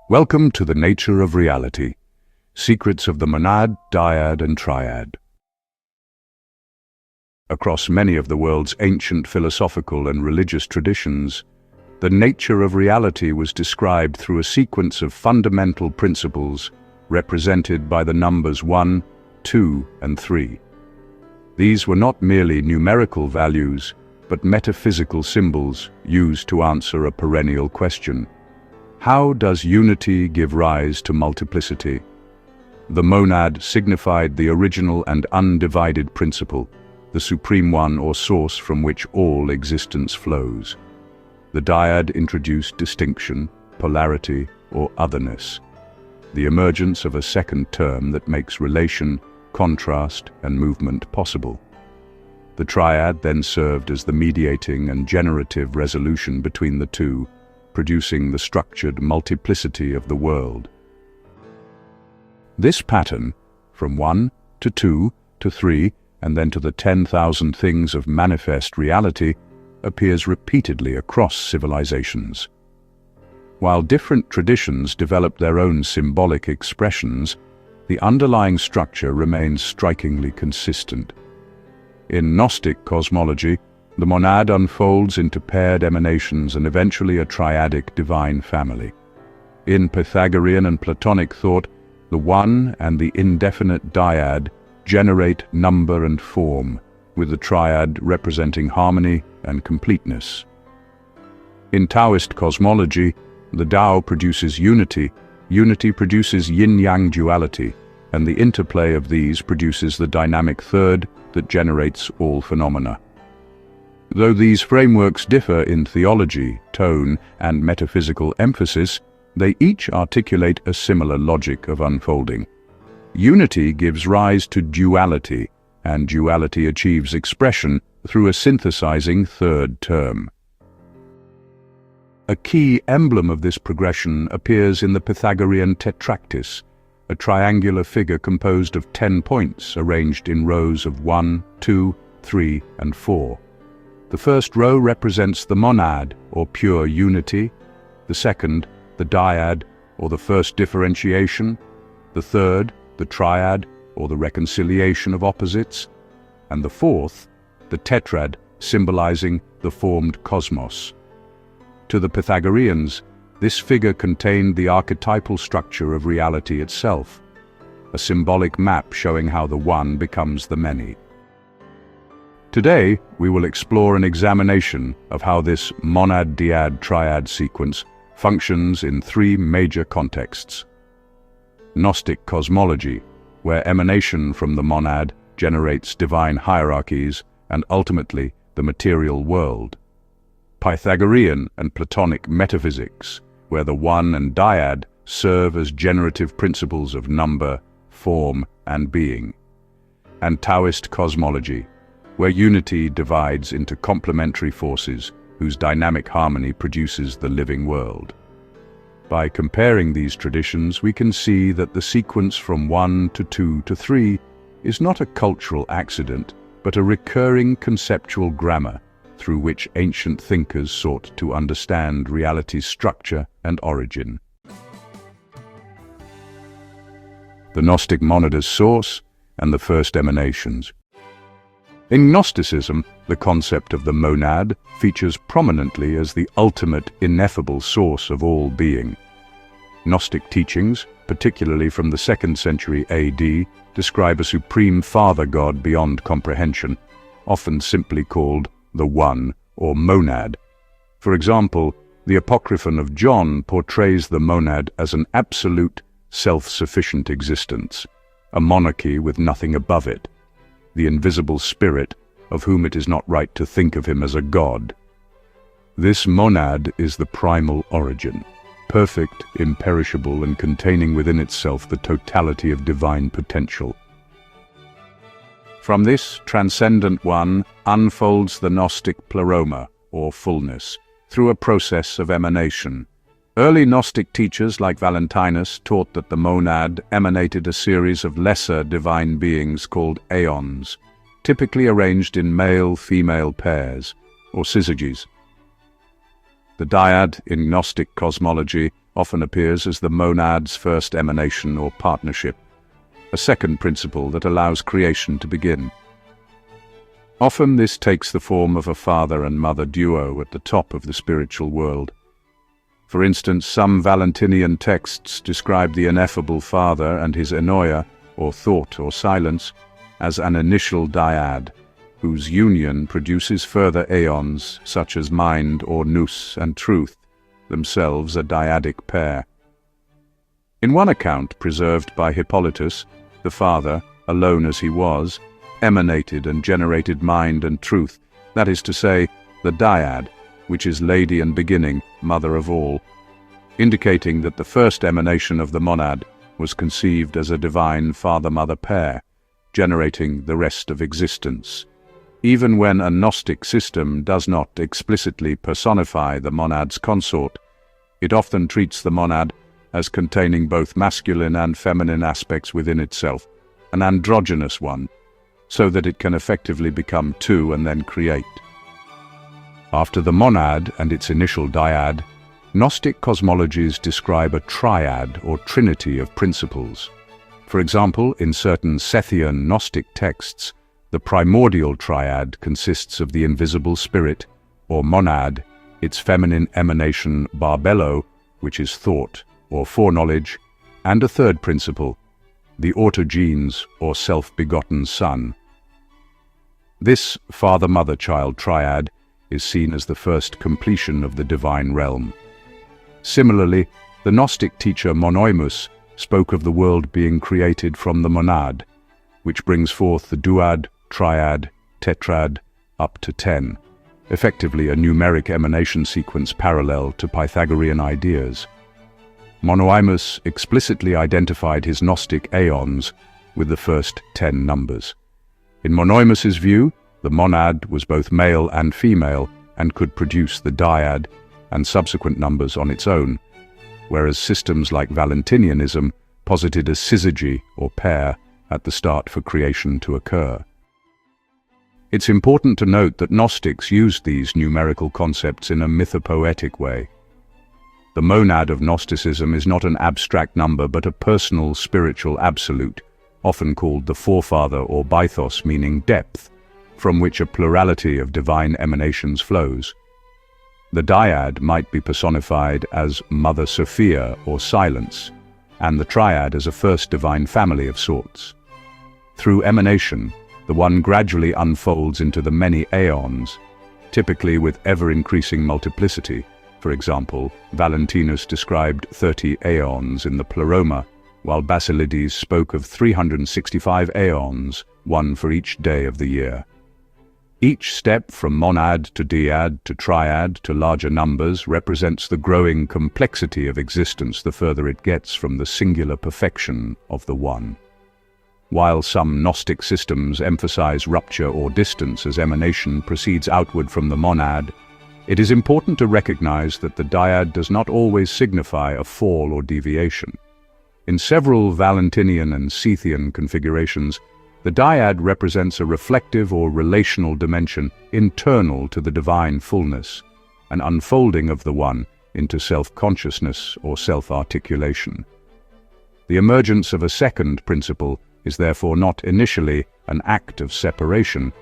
Welcome to the Nature of Reality, Secrets of the Monad, Dyad and Triad. Across many of the world's ancient philosophical and religious traditions, the nature of reality was described through a sequence of fundamental principles represented by the numbers 1, 2, and 3. These were not merely numerical values, but metaphysical symbols used to answer a perennial question. How does unity give rise to multiplicity? The monad signified the original and undivided principle, the supreme one or source from which all existence flows. The dyad introduced distinction, polarity, or otherness, the emergence of a second term that makes relation, contrast, and movement possible. The triad then served as the mediating and generative resolution between the two, producing the structured multiplicity of the world. This pattern, from 1 to 2 to 3 and then to the 10,000 things of manifest reality, appears repeatedly across civilizations. While different traditions develop their own symbolic expressions, the underlying structure remains strikingly consistent. In Gnostic cosmology, the monad unfolds into paired emanations and eventually a triadic divine family. In Pythagorean and Platonic thought, the one and the indefinite dyad generate number and form, with the triad representing harmony and completeness. In Taoist cosmology, the Tao produces unity, unity produces yin-yang duality, and the interplay of these produces the dynamic third that generates all phenomena. Though these frameworks differ in theology, tone, and metaphysical emphasis, they each articulate a similar logic of unfolding. Unity gives rise to duality, and duality achieves expression through a synthesizing third term. A key emblem of this progression appears in the Pythagorean tetractys, a triangular figure composed of 10 points arranged in rows of 1, 2, 3, and 4. The first row represents the monad, or pure unity, the second, the dyad, or the first differentiation, the third, the triad, or the reconciliation of opposites, and the fourth, the tetrad, symbolizing the formed cosmos. To the Pythagoreans, this figure contained the archetypal structure of reality itself, a symbolic map showing how the one becomes the many. Today, we will explore an examination of how this monad-dyad-triad sequence functions in three major contexts. Gnostic cosmology, where emanation from the monad generates divine hierarchies and ultimately the material world. Pythagorean and Platonic metaphysics, where the one and dyad serve as generative principles of number, form, and being. And Taoist cosmology, where unity divides into complementary forces whose dynamic harmony produces the living world. By comparing these traditions, we can see that the sequence from 1 to 2 to 3 is not a cultural accident, but a recurring conceptual grammar through which ancient thinkers sought to understand reality's structure and origin. The Gnostic monad as source and the first emanations. In Gnosticism, the concept of the monad features prominently as the ultimate, ineffable source of all being. Gnostic teachings, particularly from the 2nd century AD, describe a supreme father god beyond comprehension, often simply called the One or Monad. For example, the Apocryphon of John portrays the monad as an absolute, self-sufficient existence, a monarchy with nothing above it, the invisible spirit of whom it is not right to think of him as a god. This monad is the primal origin, perfect, imperishable, and containing within itself the totality of divine potential. From this transcendent one unfolds the Gnostic pleroma, or fullness, through a process of emanation. Early Gnostic teachers like Valentinus taught that the monad emanated a series of lesser divine beings called aeons, typically arranged in male-female pairs, or syzygies. The dyad in Gnostic cosmology often appears as the monad's first emanation or partnership, a second principle that allows creation to begin. Often this takes the form of a father and mother duo at the top of the spiritual world. For instance, some Valentinian texts describe the ineffable father and his ennoia, or thought or silence, as an initial dyad, whose union produces further aeons such as mind or nous and truth, themselves a dyadic pair. In one account preserved by Hippolytus, the father, alone as he was, emanated and generated mind and truth, that is to say, the dyad, which is lady and beginning, mother of all, indicating that the first emanation of the monad was conceived as a divine father-mother pair, generating the rest of existence. Even when a Gnostic system does not explicitly personify the monad's consort, it often treats the monad as containing both masculine and feminine aspects within itself, an androgynous one, so that it can effectively become two and then create. After the monad and its initial dyad, Gnostic cosmologies describe a triad or trinity of principles. For example, in certain Sethian Gnostic texts, the primordial triad consists of the invisible spirit, or monad, its feminine emanation barbello, which is thought, or foreknowledge, and a third principle, the autogenes, or self-begotten son. This father-mother-child triad is seen as the first completion of the divine realm. Similarly, the Gnostic teacher Monoimus spoke of the world being created from the monad, which brings forth the duad, triad, tetrad, up to 10, effectively a numeric emanation sequence parallel to Pythagorean ideas. Monoimus explicitly identified his Gnostic aeons with the first 10 numbers. In Monoimus's view, the monad was both male and female and could produce the dyad and subsequent numbers on its own, whereas systems like Valentinianism posited a syzygy or pair at the start for creation to occur. It's important to note that Gnostics used these numerical concepts in a mythopoetic way. The monad of Gnosticism is not an abstract number but a personal spiritual absolute, often called the forefather or bythos, meaning depth, from which a plurality of divine emanations flows. The dyad might be personified as Mother Sophia or silence, and the triad as a first divine family of sorts. Through emanation, the one gradually unfolds into the many aeons, typically with ever-increasing multiplicity. For example, Valentinus described 30 aeons in the Pleroma, while Basilides spoke of 365 aeons, one for each day of the year. Each step from monad to dyad to triad to larger numbers represents the growing complexity of existence the further it gets from the singular perfection of the one. While some Gnostic systems emphasize rupture or distance as emanation proceeds outward from the monad, it is important to recognize that the dyad does not always signify a fall or deviation. In several Valentinian and Sethian configurations, the dyad represents a reflective or relational dimension internal to the divine fullness, an unfolding of the one into self-consciousness or self-articulation. The emergence of a second principle is therefore not initially an act of separation,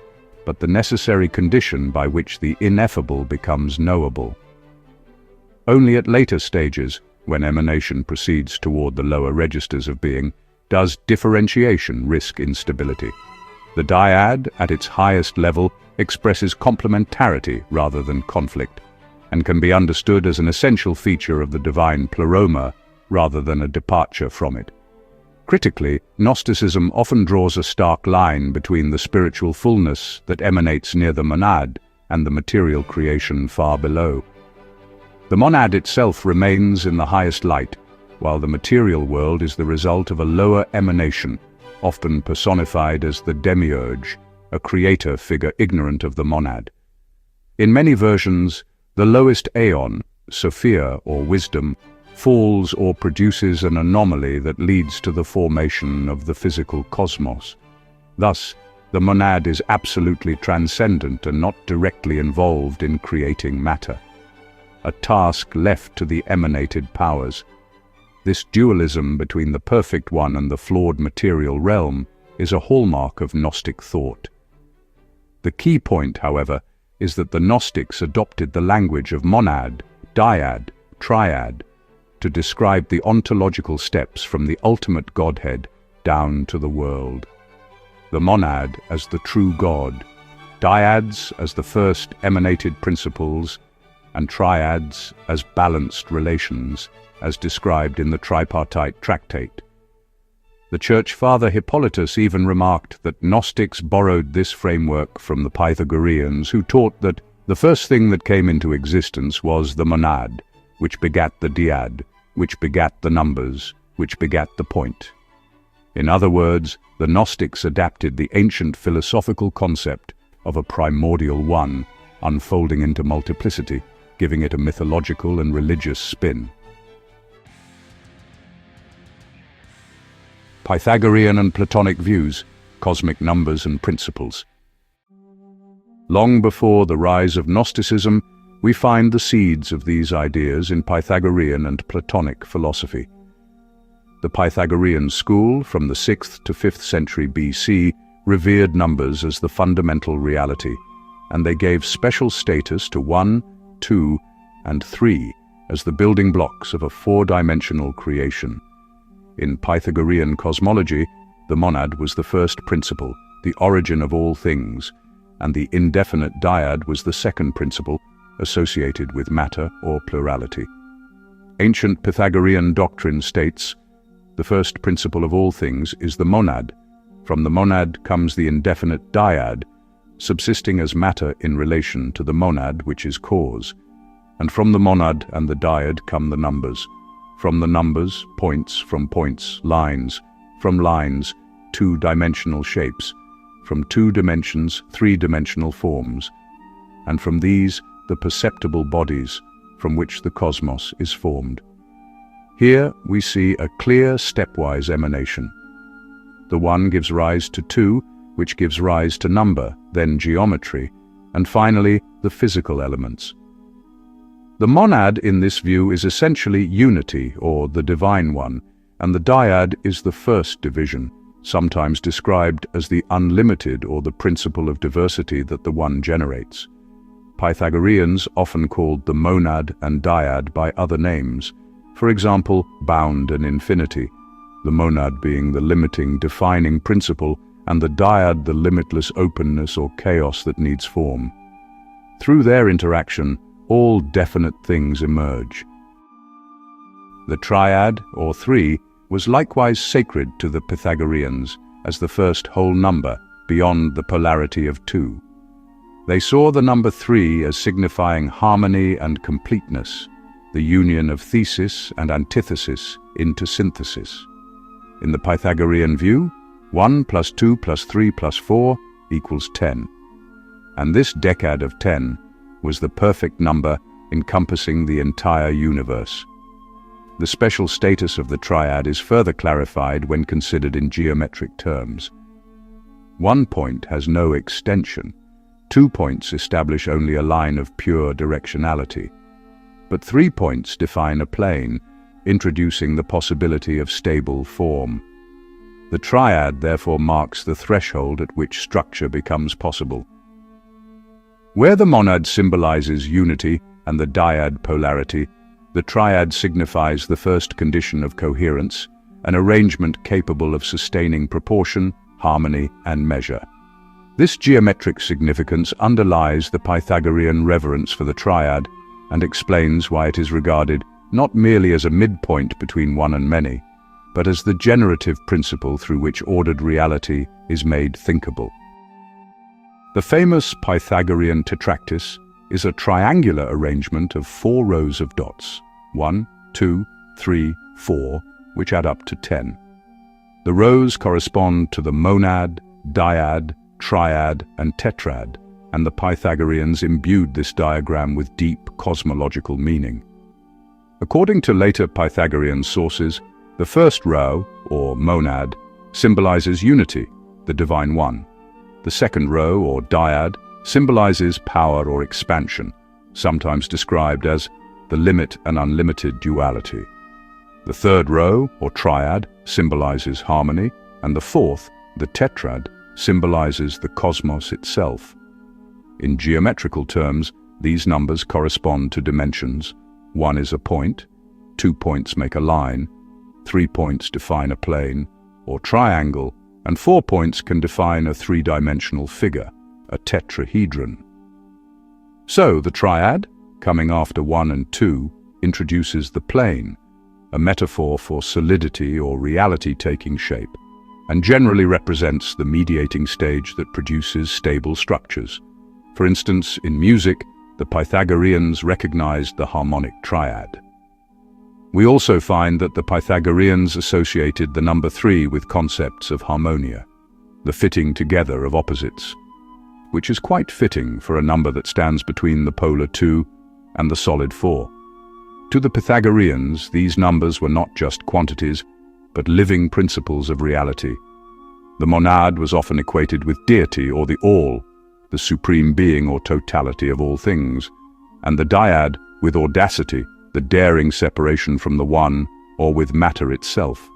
but the necessary condition by which the ineffable becomes knowable. Only at later stages, when emanation proceeds toward the lower registers of being, does differentiation risk instability. The dyad, at its highest level, expresses complementarity rather than conflict, and can be understood as an essential feature of the divine pleroma rather than a departure from it. Critically, Gnosticism often draws a stark line between the spiritual fullness that emanates near the monad and the material creation far below. The monad itself remains in the highest light, while the material world is the result of a lower emanation, often personified as the demiurge, a creator figure ignorant of the monad. In many versions, the lowest aeon, Sophia or wisdom, falls or produces an anomaly that leads to the formation of the physical cosmos. Thus, the monad is absolutely transcendent and not directly involved in creating matter. a task left to the emanated powers. This dualism between the perfect one and the flawed material realm is a hallmark of Gnostic thought. The key point, however, is that the Gnostics adopted the language of monad, dyad, triad, to describe the ontological steps from the ultimate Godhead down to the world. The monad as the true God, dyads as the first emanated principles, and triads as balanced relations, as described in the tripartite tractate. The Church Father Hippolytus even remarked that Gnostics borrowed this framework from the Pythagoreans, who taught that the first thing that came into existence was the monad, which begat the dyad, which begat the numbers, which begat the point. In other words, the Gnostics adapted the ancient philosophical concept of a primordial one unfolding into multiplicity, giving it a mythological and religious spin. Pythagorean and Platonic views, cosmic numbers and principles. Long before the rise of Gnosticism, we find the seeds of these ideas in Pythagorean and Platonic philosophy. The Pythagorean school, from the 6th to 5th century BC, revered numbers as the fundamental reality, and they gave special status to 1, 2, and 3 as the building blocks of a four-dimensional creation. In Pythagorean cosmology, the monad was the first principle, the origin of all things, and the indefinite dyad was the second principle, associated with matter or plurality. Ancient Pythagorean doctrine states, the first principle of all things is the monad. From the monad comes the indefinite dyad, subsisting as matter in relation to the monad, which is cause. And from the monad and the dyad come the numbers. From the numbers, points, from points, lines, from lines, two-dimensional shapes, from two dimensions, three-dimensional forms, and from these, the perceptible bodies from which the cosmos is formed. Here we see a clear stepwise emanation. The one gives rise to two, which gives rise to number, then geometry, and finally the physical elements. The monad in this view is essentially unity, or the divine one, and the dyad is the first division, sometimes described as the unlimited or the principle of diversity that the one generates. Pythagoreans often called the monad and dyad by other names, for example, bound and infinity, the monad being the limiting, defining principle, and the dyad the limitless openness or chaos that needs form. Through their interaction, all definite things emerge. The triad, or three, was likewise sacred to the Pythagoreans as the first whole number beyond the polarity of two. They saw the number 3 as signifying harmony and completeness, the union of thesis and antithesis into synthesis. In the Pythagorean view, 1 plus 2 plus 3 plus 4 equals 10. And this decad of 10 was the perfect number encompassing the entire universe. The special status of the triad is further clarified when considered in geometric terms. 1 point has no extension. 2 points establish only a line of pure directionality. But 3 points define a plane, introducing the possibility of stable form. The triad therefore marks the threshold at which structure becomes possible. Where the monad symbolizes unity and the dyad polarity, the triad signifies the first condition of coherence, an arrangement capable of sustaining proportion, harmony, and measure. This geometric significance underlies the Pythagorean reverence for the triad and explains why it is regarded not merely as a midpoint between one and many, but as the generative principle through which ordered reality is made thinkable. The famous Pythagorean tetractys is a triangular arrangement of 4 rows of dots, 1, 2, 3, 4, which add up to 10. The rows correspond to the monad, dyad, triad, and tetrad, and the Pythagoreans imbued this diagram with deep cosmological meaning. According to later Pythagorean sources, the first row, or monad, symbolizes unity, the divine one. The second row, or dyad, symbolizes power or expansion, sometimes described as the limit and unlimited duality. The third row, or triad, symbolizes harmony, and the fourth, the tetrad, symbolizes the cosmos itself. In geometrical terms, these numbers correspond to dimensions. 1 is a point, 2 points make a line, 3 points define a plane, or triangle, and 4 points can define a three-dimensional figure, a tetrahedron. So the triad, coming after 1 and 2, introduces the plane, a metaphor for solidity or reality taking shape, and generally represents the mediating stage that produces stable structures. For instance, in music, the Pythagoreans recognized the harmonic triad. We also find that the Pythagoreans associated the number 3 with concepts of harmonia, the fitting together of opposites, which is quite fitting for a number that stands between the polar 2 and the solid 4. To the Pythagoreans, these numbers were not just quantities, but living principles of reality. The monad was often equated with deity or the all, the supreme being or totality of all things, and the dyad with audacity, the daring separation from the one, or with matter itself.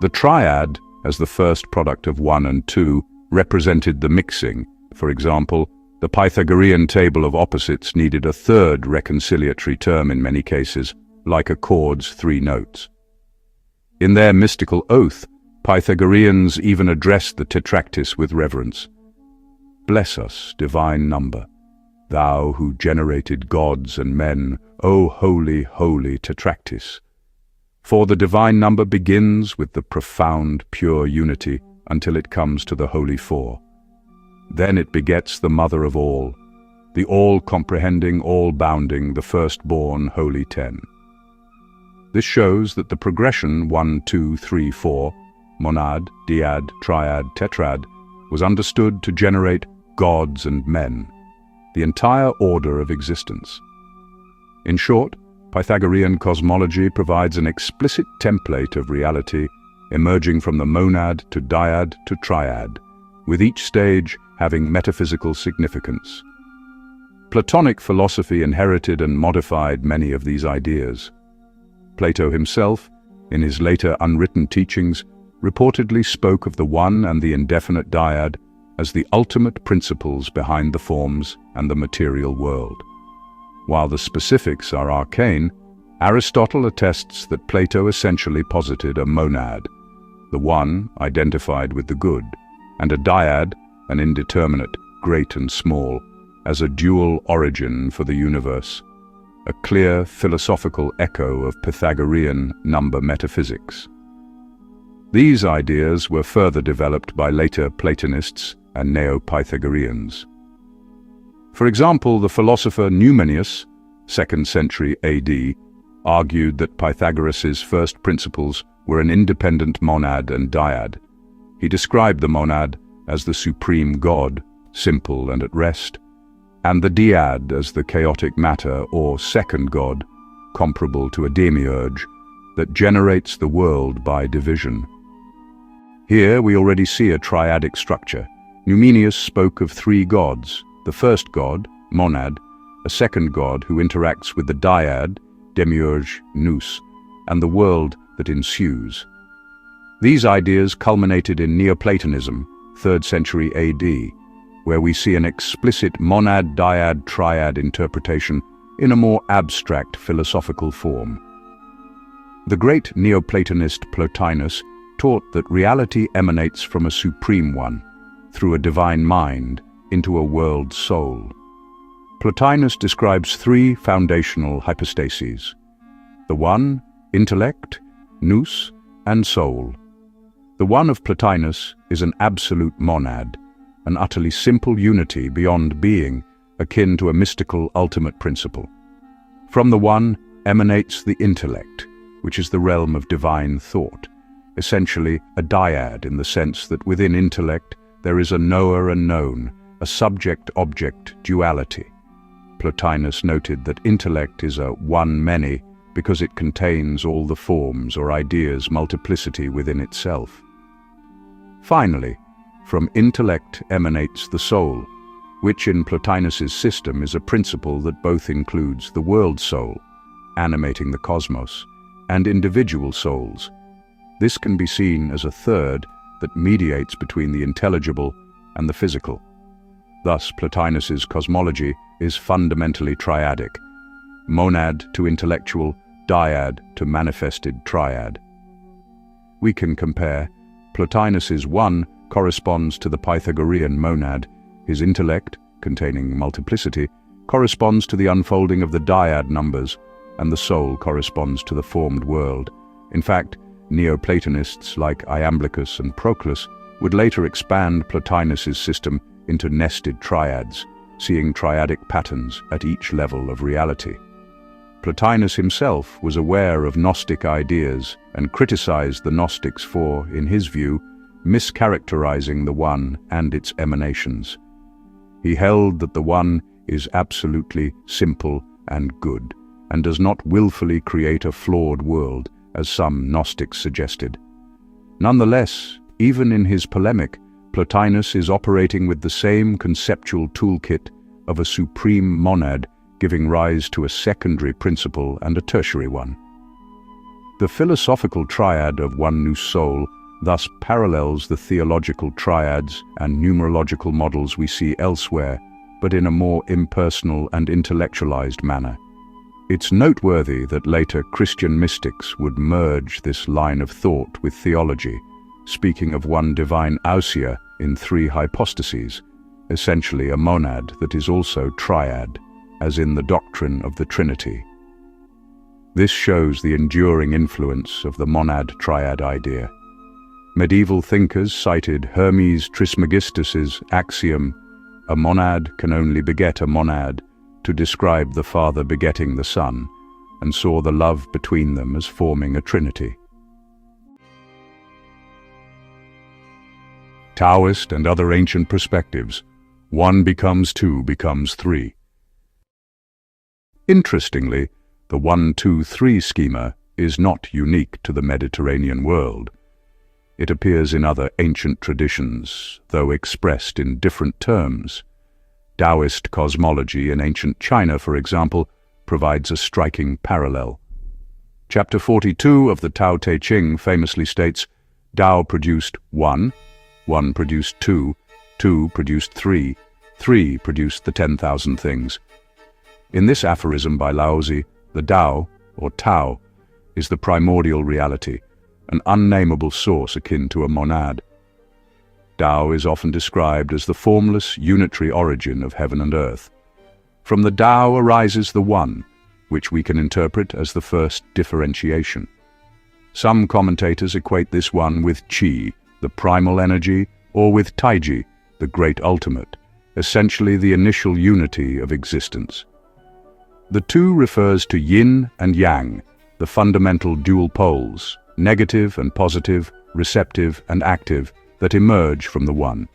The triad, as the first product of 1 and 2, represented the mixing. For example, the Pythagorean table of opposites needed a third reconciliatory term in many cases, like a chord's 3 notes. In their mystical oath, Pythagoreans even addressed the tetractys with reverence. Bless us, divine number, thou who generated gods and men, O holy, holy tetractys. For the divine number begins with the profound, pure unity until it comes to the holy 4. Then it begets the mother of all, the all-comprehending, all-bounding, the firstborn holy 10. This shows that the progression 1, 2, 3, 4, monad, dyad, triad, tetrad, was understood to generate gods and men, the entire order of existence. In short, Pythagorean cosmology provides an explicit template of reality emerging from the monad to dyad to triad, with each stage having metaphysical significance. Platonic philosophy inherited and modified many of these ideas. Plato himself, in his later unwritten teachings, reportedly spoke of the one and the indefinite dyad as the ultimate principles behind the forms and the material world. While the specifics are arcane, Aristotle attests that Plato essentially posited a monad, the one identified with the good, and a dyad, an indeterminate, great and small, as a dual origin for the universe, a clear philosophical echo of Pythagorean number metaphysics. These ideas were further developed by later Platonists and Neo-Pythagoreans. For example, the philosopher Numenius, 2nd century AD, argued that Pythagoras's first principles were an independent monad and dyad. He described the monad as the supreme God, simple and at rest, and the dyad as the chaotic matter or second God, comparable to a demiurge, that generates the world by division. Here we already see a triadic structure. Numenius spoke of 3 gods, the first god, monad, a second god who interacts with the dyad, demiurge, nous, and the world that ensues. These ideas culminated in Neoplatonism, 3rd century AD, where we see an explicit monad-dyad-triad interpretation in a more abstract philosophical form. The great Neoplatonist Plotinus taught that reality emanates from a supreme one, through a divine mind, into a world soul. Plotinus describes 3 foundational hypostases: the one, intellect, nous, and soul. The one of Plotinus is an absolute monad, an utterly simple unity beyond being, akin to a mystical ultimate principle. From the one emanates the intellect, which is the realm of divine thought, essentially a dyad in the sense that within intellect there is a knower and known, a subject-object duality. Plotinus noted that intellect is a one-many because it contains all the forms or ideas multiplicity within itself. Finally, from intellect emanates the soul, which in Plotinus's system is a principle that both includes the world soul, animating the cosmos, and individual souls. This can be seen as a third that mediates between the intelligible and the physical. Thus, Plotinus's cosmology is fundamentally triadic: monad to intellectual, dyad to manifested triad. We can compare. Plotinus's one corresponds to the Pythagorean monad. His intellect, containing multiplicity, corresponds to the unfolding of the dyad numbers, and the soul corresponds to the formed world. In fact, Neoplatonists like Iamblichus and Proclus would later expand Plotinus's system into nested triads, seeing triadic patterns at each level of reality. Plotinus himself was aware of Gnostic ideas and criticized the Gnostics for, in his view, mischaracterizing the One and its emanations. He held that the One is absolutely simple and good, and does not willfully create a flawed world, as some Gnostics suggested. Nonetheless, even in his polemic, Plotinus is operating with the same conceptual toolkit of a supreme monad, giving rise to a secondary principle and a tertiary one. The philosophical triad of one new soul thus parallels the theological triads and numerological models we see elsewhere, but in a more impersonal and intellectualized manner. It's noteworthy that later Christian mystics would merge this line of thought with theology, speaking of one divine ousia in three hypostases, essentially a monad that is also triad, as in the doctrine of the Trinity. This shows the enduring influence of the monad-triad idea. Medieval thinkers cited Hermes Trismegistus's axiom, "A monad can only beget a monad," to describe the Father begetting the Son, and saw the love between them as forming a trinity. Taoist and other ancient perspectives. One becomes two becomes three. Interestingly, the 1-2-3 schema is not unique to the Mediterranean world. It appears in other ancient traditions, though expressed in different terms. Taoist cosmology in ancient China, for example, provides a striking parallel. Chapter 42 of the Tao Te Ching famously states, Tao produced one, one produced two, two produced three, three produced the 10,000 things. In this aphorism by Laozi, the Tao, or Tao, is the primordial reality, an unnameable source akin to a monad. Tao is often described as the formless, unitary origin of heaven and earth. From the Tao arises the One, which we can interpret as the first differentiation. Some commentators equate this One with Qi, the primal energy, or with Taiji, the great ultimate, essentially the initial unity of existence. The two refers to yin and yang, the fundamental dual poles, negative and positive, receptive and active, that emerge from the One.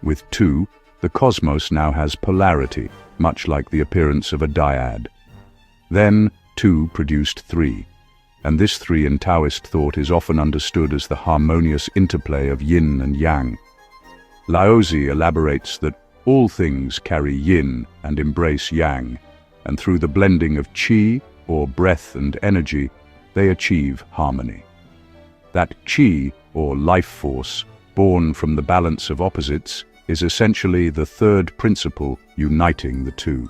With two, the cosmos now has polarity, much like the appearance of a dyad. Then, two produced three, and this three in Taoist thought is often understood as the harmonious interplay of yin and yang. Laozi elaborates that all things carry yin and embrace yang, and through the blending of qi, or breath and energy, they achieve harmony. That qi, or life force, born from the balance of opposites, is essentially the third principle uniting the two.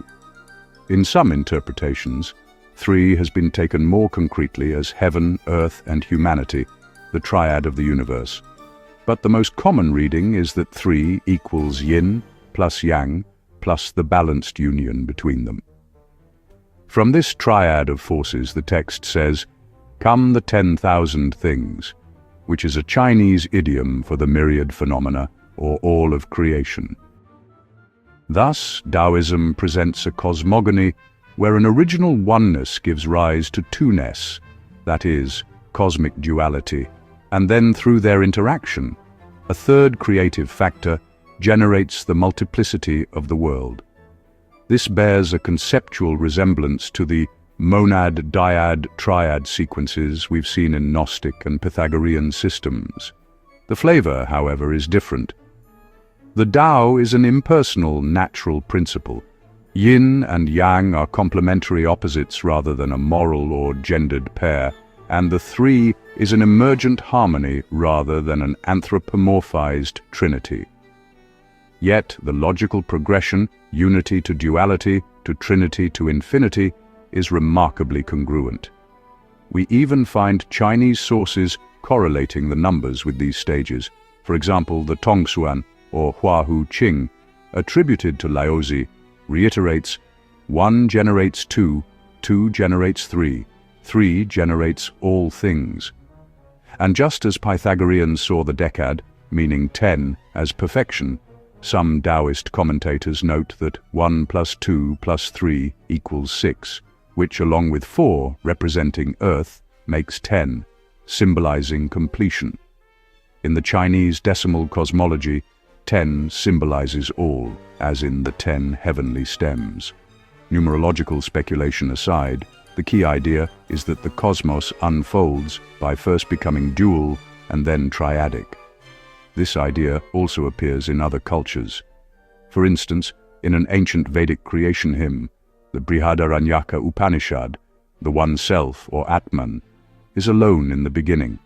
In some interpretations, three has been taken more concretely as heaven, earth, and humanity, the triad of the universe. But the most common reading is that three equals yin plus yang plus the balanced union between them. From this triad of forces, the text says, "Come the 10,000 things," which is a Chinese idiom for the myriad phenomena, or all of creation. Thus, Taoism presents a cosmogony where an original oneness gives rise to two-ness, that is, cosmic duality, and then through their interaction, a third creative factor generates the multiplicity of the world. This bears a conceptual resemblance to the monad, dyad, triad sequences we've seen in Gnostic and Pythagorean systems. The flavor, however, is different. The Tao is an impersonal, natural principle. Yin and Yang are complementary opposites rather than a moral or gendered pair, and the three is an emergent harmony rather than an anthropomorphized trinity. Yet the logical progression, unity to duality, to trinity to infinity, is remarkably congruent. We even find Chinese sources correlating the numbers with these stages. For example, the Tongsuan, or Huahu Qing, attributed to Laozi, reiterates, 1 generates 2, 2 generates 3, 3 generates all things. And just as Pythagoreans saw the decad, meaning 10, as perfection, some Taoist commentators note that 1 plus 2 plus 3 equals 6, which along with 4, representing Earth, makes 10, symbolizing completion. In the Chinese decimal cosmology, 10 symbolizes all, as in the 10 heavenly stems. Numerological speculation aside, the key idea is that the cosmos unfolds by first becoming dual and then triadic. This idea also appears in other cultures. For instance, in an ancient Vedic creation hymn, the Brihadaranyaka Upanishad, the One Self, or Atman, is alone in the beginning,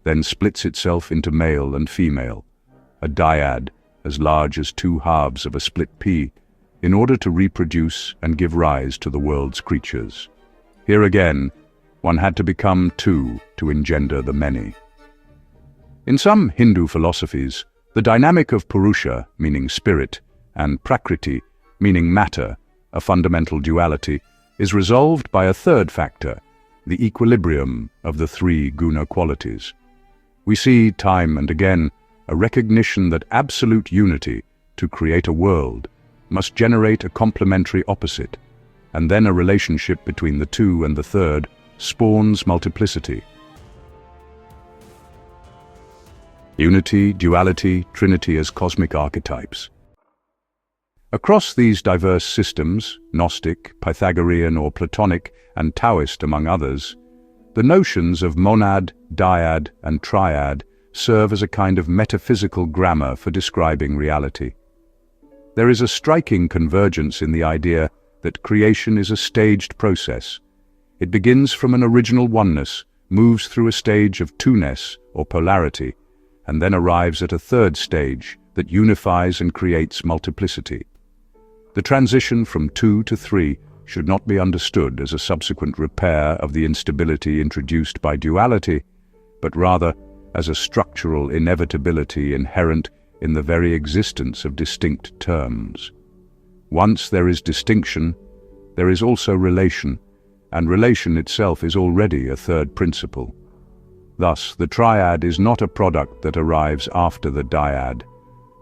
then splits itself into male and female, a dyad as large as 2 halves of a split pea, in order to reproduce and give rise to the world's creatures. Here again, one had to become 2 to engender the many. In some Hindu philosophies, the dynamic of Purusha, meaning spirit, and Prakriti, meaning matter, a fundamental duality, is resolved by a third factor, the equilibrium of the 3 guna qualities. We see, time and again, a recognition that absolute unity, to create a world, must generate a complementary opposite, and then a relationship between the 2 and the third spawns multiplicity. Unity, duality, trinity as cosmic archetypes. Across these diverse systems, Gnostic, Pythagorean or Platonic, and Taoist among others, the notions of monad, dyad, and triad serve as a kind of metaphysical grammar for describing reality. There is a striking convergence in the idea that creation is a staged process. It begins from an original oneness, moves through a stage of two-ness or polarity, and then arrives at a third stage that unifies and creates multiplicity. The transition from 2 to 3 should not be understood as a subsequent repair of the instability introduced by duality, but rather as a structural inevitability inherent in the very existence of distinct terms. Once there is distinction, there is also relation, and relation itself is already a third principle. Thus, the triad is not a product that arrives after the dyad,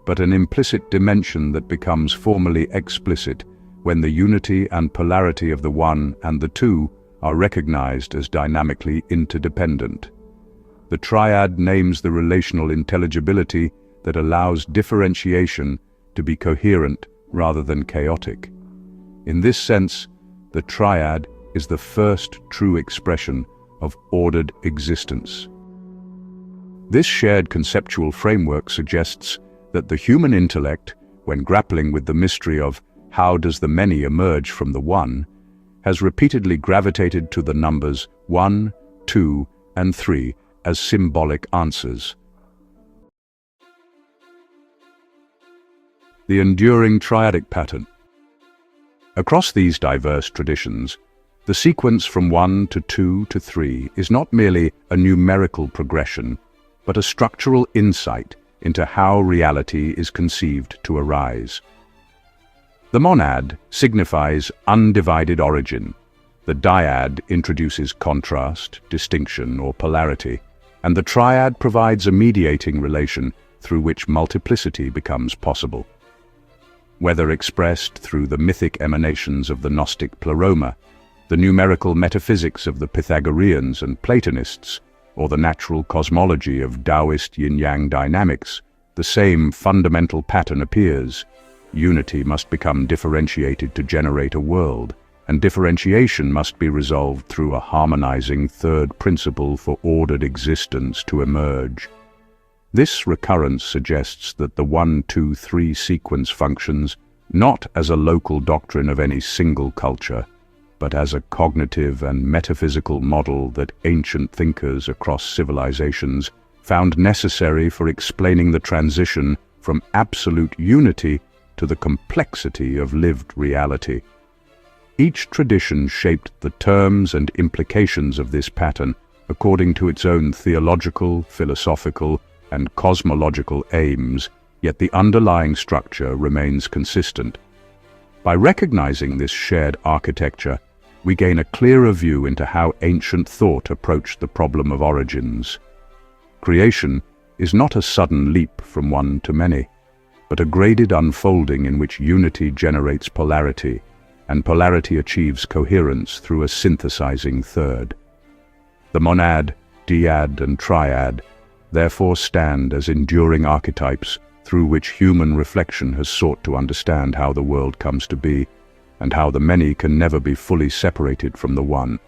but an implicit dimension that becomes formally explicit when the unity and polarity of the 1 and the 2 are recognized as dynamically interdependent. The triad names the relational intelligibility that allows differentiation to be coherent rather than chaotic. In this sense, the triad is the first true expression of ordered existence. This shared conceptual framework suggests that the human intellect, when grappling with the mystery of how does the many emerge from the one, has repeatedly gravitated to the numbers 1, 2, and 3 as symbolic answers. The enduring triadic pattern. Across these diverse traditions, the sequence from 1 to 2 to 3 is not merely a numerical progression, but a structural insight into how reality is conceived to arise. The monad signifies undivided origin. The dyad introduces contrast, distinction, or polarity, and the triad provides a mediating relation through which multiplicity becomes possible. Whether expressed through the mythic emanations of the Gnostic pleroma, the numerical metaphysics of the Pythagoreans and Platonists, or the natural cosmology of Taoist yin-yang dynamics, the same fundamental pattern appears. Unity must become differentiated to generate a world, and differentiation must be resolved through a harmonizing third principle for ordered existence to emerge. This recurrence suggests that the 1-2-3 sequence functions not as a local doctrine of any single culture, but as a cognitive and metaphysical model that ancient thinkers across civilizations found necessary for explaining the transition from absolute unity to the complexity of lived reality. Each tradition shaped the terms and implications of this pattern according to its own theological, philosophical, and cosmological aims, yet the underlying structure remains consistent. By recognizing this shared architecture, we gain a clearer view into how ancient thought approached the problem of origins. Creation is not a sudden leap from one to many, but a graded unfolding in which unity generates polarity, and polarity achieves coherence through a synthesizing third. The monad, dyad, and triad therefore stand as enduring archetypes through which human reflection has sought to understand how the world comes to be, and how the many can never be fully separated from the one.